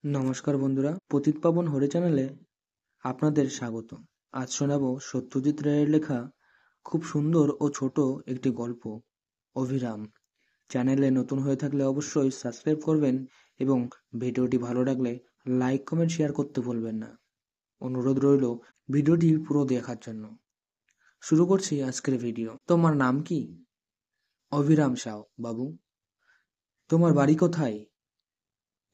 নমস্কার বন্ধুরা, পতিত পাবন হরে চ্যানেলে আপনাদের স্বাগত। আজ শোনাবো সত্যজিৎ রায়ের লেখা খুব সুন্দর ও ছোট একটি গল্প, অভিরাম। চ্যানেলে নতুন হয়ে থাকলে অবশ্যই সাবস্ক্রাইব করবেন এবং ভিডিওটি ভালো লাগলে লাইক কমেন্ট শেয়ার করতে ভুলবেন না। অনুরোধ রইল ভিডিওটি পুরো দেখার জন্য। শুরু করছি আজকের ভিডিও। তোমার নাম কি? অভিরাম সাউ বাবু। তোমার বাড়ি কোথায়?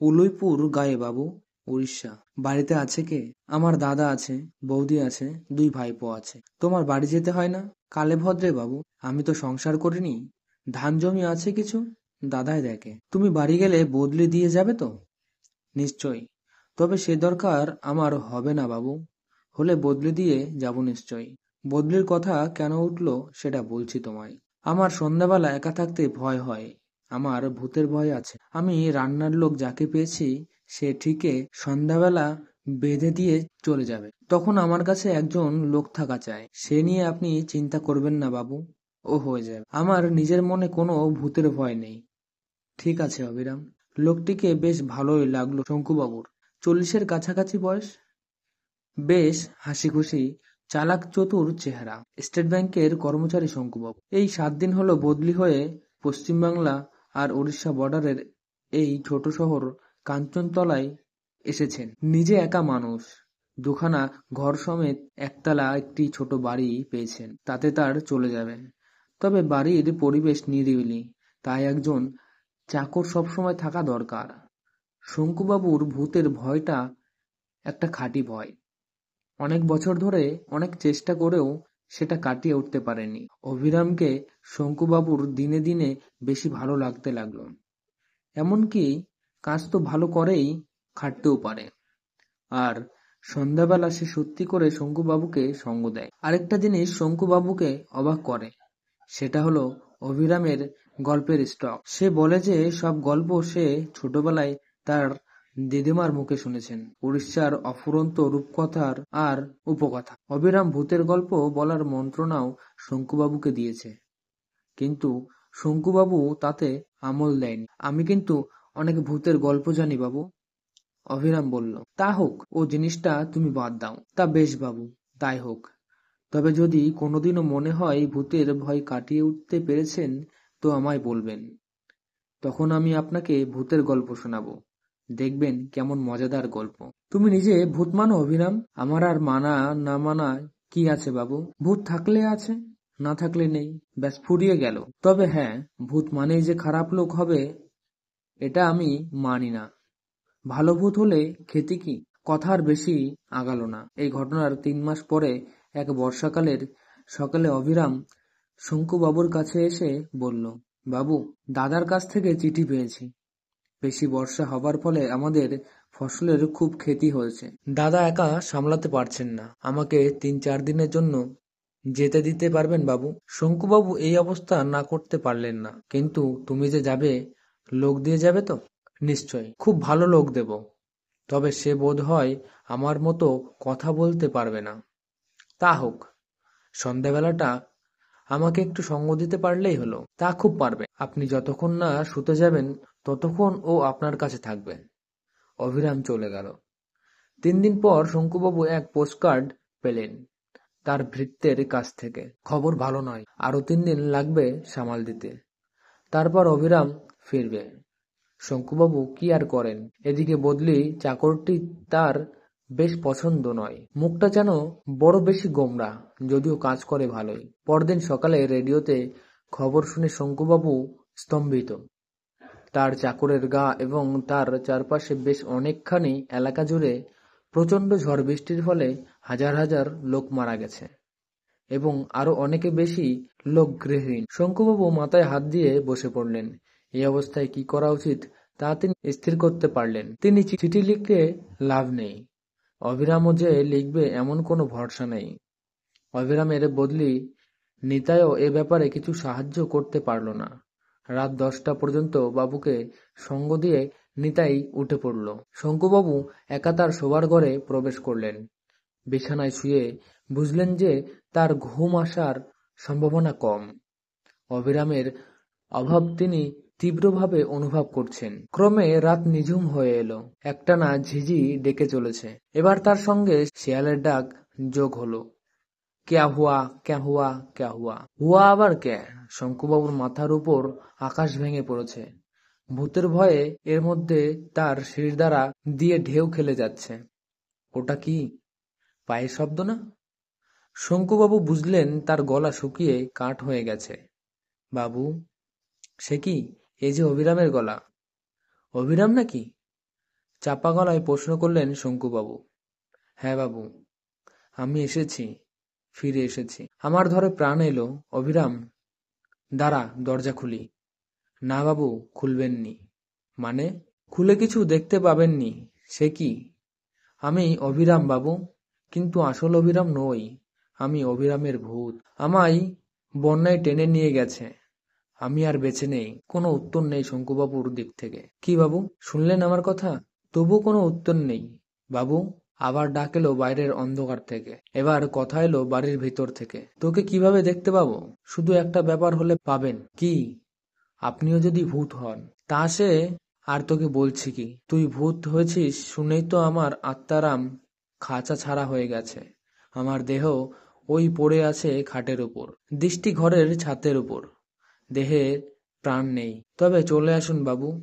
উলইপুর গায়ে বাবু, উড়িষ্যা। বাড়িতে আছে কে? আমার দাদা আছে, বৌদি আছে, দুই ভাইপো আছে। তোমার বাড়ি যেতে হয় না? কালে ভদ্রে বাবু, আমি তো সংসার করিনি। ধান জমি আছে কিছু, দাদাই দেখে। তুমি বাড়ি গেলে বদলি দিয়ে যাবে তো? নিশ্চয়ই। তবে সে দরকার আমার হবে না বাবু। হলে বদলি দিয়ে যাব নিশ্চয়ই। বদলির কথা কেন উঠলো সেটা বলছি তোমায়। আমার সন্ধ্যাবেলা একা থাকতে ভয় হয়। আমার ভূতের ভয় আছে। আমি রান্নার লোক যাকে পেয়েছি সে ঠিকই সন্ধ্যাবেলা বেঁধে দিয়ে চলে যাবে। তখন আমার কাছে একজন লোক থাকা চাই। সে নিয়ে আপনি চিন্তা করবেন না বাবু, ও হয়ে যাবে। আমার নিজের মনে কোনো ভূতের ভয় নেই। ঠিক আছে অবিরাম। লোকটিকে বেশ ভালোই লাগলো শঙ্কুবাবুর। 40-এর কাছাকাছি বয়স, বেশ হাসিখুশি, চালাক চতুর চেহারা। স্টেট ব্যাংকের কর্মচারী শঙ্কুবাবু। এই 7 দিন হলো বদলি হয়ে পশ্চিমবাংলা আর উড়িষ্যা বর্ডারের এই ছোট শহর কাঞ্চনতলায় এসেছেন। নিজে একা মানুষ, দুখানা ঘর সমেত একতলা একটি ছোট বাড়ি পেয়েছেন, তাতে তার চলে যাবে। তবে বাড়ির পরিবেশ নিরিবিলি, তাই একজন চাকর সবসময় থাকা দরকার। শঙ্কুবাবুর ভূতের ভয়টা একটা খাঁটি ভয়। অনেক বছর ধরে অনেক চেষ্টা করেও সেটা কাটিয়ে উঠতে পারেনি। অভিরামকে শঙ্কুবাবুর দিনে দিনে বেশি ভালো লাগতে লাগলো। এমনকি কাজ তো ভালো করেই, খাটতেও পারে। আর সন্ধ্যাবেলা সে সত্যি করে শঙ্কুবাবুকে সঙ্গ দেয়। আরেকটা জিনিস শঙ্কুবাবুকে অবাক করে, সেটা হলো অভিরামের গল্পের স্টক। সে বলে যে সব গল্প সে ছোটবেলায় তার দিদিমার মুখে শুনেছেন, উড়িষ্যার অফুরন্ত রূপকথার আর উপকথা। অবিরাম ভূতের গল্প বলার মন্ত্রণাও শঙ্কুবাবুকে দিয়েছে, কিন্তু শঙ্কুবাবু তাতে আমল দেয়নি। আমি কিন্তু অনেক ভূতের গল্প জানি বাবু, অভিরাম বলল। তা হোক, ও জিনিসটা তুমি বাদ দাও। তা বেশ বাবু, তাই হোক। তবে যদি কোনোদিনও মনে হয় ভূতের ভয় কাটিয়ে উঠতে পেরেছেন তো আমায় বলবেন। তখন আমি আপনাকে ভূতের গল্প শোনাবো। দেখবেন কেমন মজাদার গল্প। তুমি নিজে ভূত মানো অভিরাম? আমার আর মানা না মানা কি আছে বাবু? ভূত থাকলে আছে, না থাকলে নেই, ব্যাস ফুরিয়ে গেল। তবে হ্যাঁ, ভূত মানেই যে খারাপ লোক হবে এটা আমি মানি না। ভালো ভূত হলে ক্ষতি কি? কথা আর বেশি আগালো না। এই ঘটনার 3 মাস পরে এক বর্ষাকালের সকালে অভিরাম শঙ্কুবাবুর কাছে এসে বলল, বাবু, দাদার কাছ থেকে চিঠি পেয়েছি। বেশি বর্ষা হবার ফলে আমাদের ফসলের খুব ক্ষতি হয়েছে। দাদা একা সামলাতে পারছেন না। আমাকে 3-4 দিনের জন্য যেতে দিতে পারবেন বাবু? শঙ্কুবাবু এই অবস্থা না করতে পারলেন না। কিন্তু তুমি যে যাবে, লোক দিয়ে যাবে তো? নিশ্চয়, খুব ভালো লোক দেব। তবে সে বোধ হয় আমার মতো কথা বলতে পারবে না। তা হোক, সন্ধ্যাবেলাটা আমাকে একটু সঙ্গ দিতে পারলেই হলো। তা খুব পারবে। আপনি যতক্ষণ না শুতে যাবেন ততক্ষণ ও আপনার কাছে থাকবে। অভিরাম চলে গেল। 3 দিন পর শঙ্কুবাবু এক পোস্টকার্ড পেলেন তার ভৃত্যের কাছ থেকে। খবর ভালো নয়, আরো 3 দিন লাগবে সামাল দিতে, তারপর অভিরাম ফিরবে। শঙ্কুবাবু কি আর করেন। এদিকে বদলি চাকরটি তার বেশ পছন্দ নয়। মুখটা যেন বড় বেশি গোমড়া, যদিও কাজ করে ভালোই। পরদিন সকালে রেডিওতে খবর শুনে শঙ্কুবাবু স্তম্ভিত। তার চাকরের গা এবং তার চারপাশে বেশ অনেকখানি এলাকা জুড়ে প্রচণ্ড ঝড় বৃষ্টির ফলে হাজার হাজার লোক মারা গেছে এবং আরো অনেকে বেশি লোক গৃহহীন। শঙ্কুবাবু মাথায় হাত দিয়ে বসে পড়লেন। এই অবস্থায় কি করা উচিত তা তিনি স্থির করতে পারলেন। তিনি চিঠি লিখে লাভ নেই। অবিরামও যে লিখবে এমন কোনো ভরসা নেই। অবিরামের বদলি নিতাইও এ ব্যাপারে কিছু সাহায্য করতে পারল না। রাত 10টা পর্যন্ত বাবুকে সঙ্গ দিয়ে নিতাই উঠে পড়ল। শঙ্কুবাবু একা তার শোবার ঘরে প্রবেশ করলেন। বিছানায় শুয়ে বুঝলেন যে তার ঘুম আসার সম্ভাবনা কম। অবিরামের অভাব তিনি তীব্রভাবে অনুভব করছেন। ক্রমে রাত নিঝুম হয়ে এলো, একটানা ঝিঝি ডেকে চলেছে। এবার তার সঙ্গে শিয়ালের ডাক যোগ হলো। ক্যা হুয়া, ক্যা হুয়া, ক্যা হুয়া? হুয়া আবার কে? শঙ্কুবাবুর মাথার উপর আকাশ ভেঙে পড়েছে। ভূতের ভয়ে এর মধ্যে তার শিরদাঁড়া দিয়ে ঢেউ খেলে যাচ্ছে। ওটা কি? পায়ের শব্দ না? শঙ্কুবাবু বুঝলেন তার গলা শুকিয়ে কাঠ হয়ে গেছে। বাবু, সে কি? এ যে অবিরামের গলা। অবিরাম নাকি? চাপা গলায় প্রশ্ন করলেন শঙ্কুবাবু। হ্যাঁ বাবু, আমি এসেছি, ফিরে এসেছি। আমার ধরে প্রাণ এলো। অবিরাম, দাঁড়া, দরজা খুলি। না বাবু, খুলবেননি। মানে? খুলে কিছু দেখতে পাবেননি। সে কি? আমি অবিরাম বাবু, কিন্তু আসল অবিরাম নই। আমি অবিরামের ভূত। আমায় বন্যায় টেনে নিয়ে গেছে। আমি আর বেঁচে নেই। কোনো উত্তর নেই শঙ্কুবাবুর দিক থেকে। কি বাবু, শুনলেন আমার কথা? তবু কোনো উত্তর নেই। বাবু, আবার ডাক এলো বাইরের অন্ধকার থেকে। এবার কথা এলো বাড়ির ভিতর থেকে। তোকে কিভাবে দেখতে পাবো? শুধু একটা ব্যাপার হলে পাবেন। কি? আপনিও যদি ভূত হন। তা সে আর তোকে বলছি কি, তুই ভূত হয়েছিস শুনেই তো আমার আত্মারাম খাঁচা ছাড়া হয়ে গেছে। আমার দেহ ওই পড়ে আছে খাটের উপর, দৃষ্টি ঘরের ছাতের উপর। দেহে প্রাণ নেই। তবে চলে আসুন বাবু,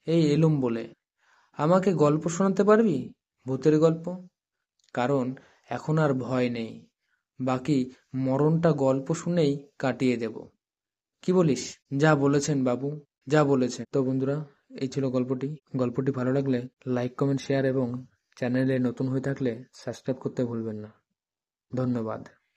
এই এলুম বলে। আমাকে গল্প শোনাতে পারবি? ভূতের গল্প? কারণ এখন আর ভয় নেই। বাকি মরণটা গল্প শুনেই কাটিয়ে দেব। কি বলিস? যা বলেছেন বাবু, যা বলেছেন। তো বন্ধুরা, এই ছিল গল্পটি। গল্পটি ভালো লাগলে লাইক, কমেন্ট, শেয়ার এবং চ্যানেলে নতুন হয়ে থাকলে সাবস্ক্রাইব করতে ভুলবেন না। ধন্যবাদ।